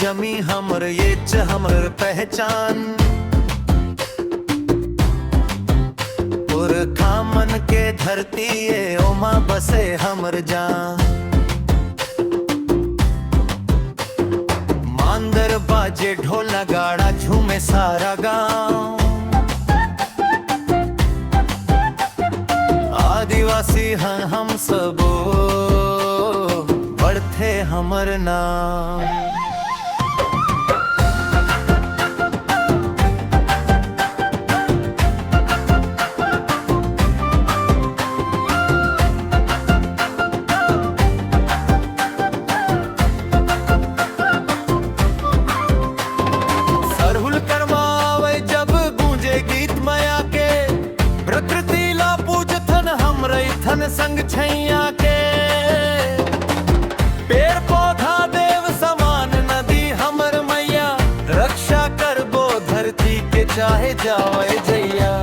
जमी हमर ये च हमर पहचान। पुरखा मन के धरती ये ओमा बसे हमर जान। मांदर बाजे ढोल नगाड़ा झूमे सारा गांव। आदिवासी हैं हम सबो बढ़ते हमर नाम। सरहुल करमावे जब गूंजे गीत माया के। प्रकृति ला पूजथन हम रैथन संग छैया के। पेड़ पौधा देव समान नदी हमर मैया। रक्षा करबो धरती के चाहे जावे जैया।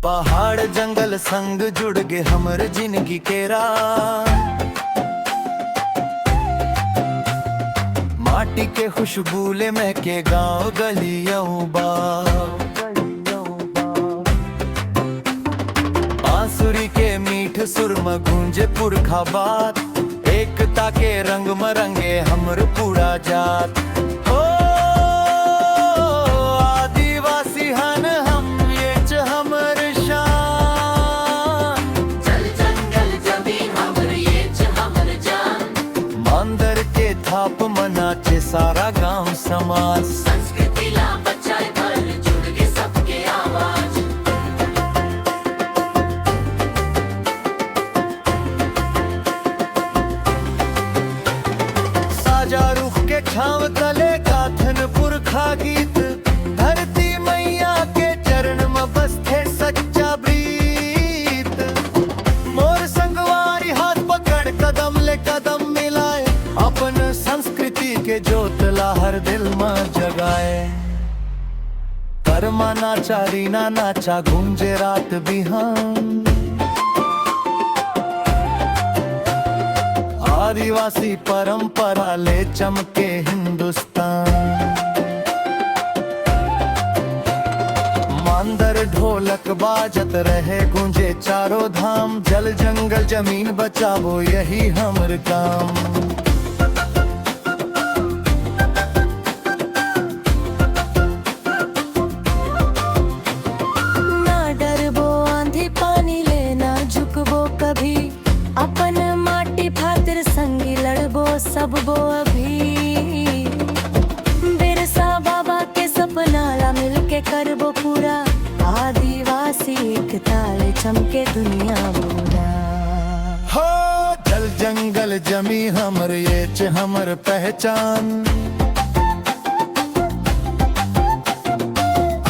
पहाड़ जंगल संग जुड़ गे हमर जिंदगी के राह। माटी के खुशबूले में के गाँव गलियों बांसुरी के मीठ सुर में गूंजे पुरखा बात। एकता के रंग मरंगे हमर पूरा जात। ओ आदिवासी हन हम ये च हमर शान। जल जंगल जमीन हमर ये च हमर जान। मांदर के थाप मनाचे सारा गांव समाज। संस्कृति ला बचाए भर जुड़ के सबके आवाज। साजा रुख के छाव तले गाथन पुरखा गीत। धरती मैया के चरण में बसथे सच्चा प्रीत। मोर संगवारी हाथ पकड़ कदम ले कदम मिलाए। अपन संस्कृति के जोत ला हर दिल में जगाए। कर्मा नाचा रीना नाचा गूंजे रात बिहान। आदिवासी परंपरा ले चमके हिंदुस्तान। मांदर ढोलक बाजत रहे गूंजे चारों धाम। जल जंगल जमीन बचावो यही हमर काम। ना डरबो आंधी पानी लेना झुकबो कभी। अपन माटी खातिर संगी लड़बो सबबो अभी। बिरसा बाबा के सपना ला मिलके करबो पूरा। आदिवासी एकता ले चमके दुनिया पूरा। हो जल जंगल जमी हमर ये च हमर पहचान।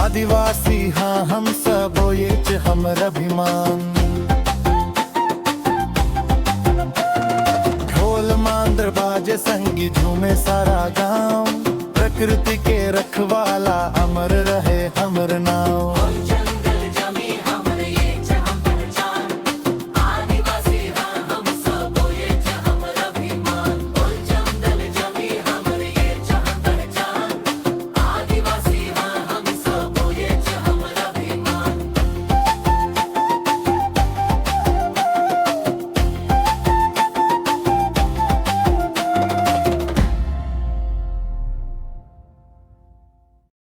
आदिवासी हाँ हम सब ये च हमर अभिमान। ढोल मांदर बाजे संगी झूमे सारा गांव। प्रकृति के रखवाला अमर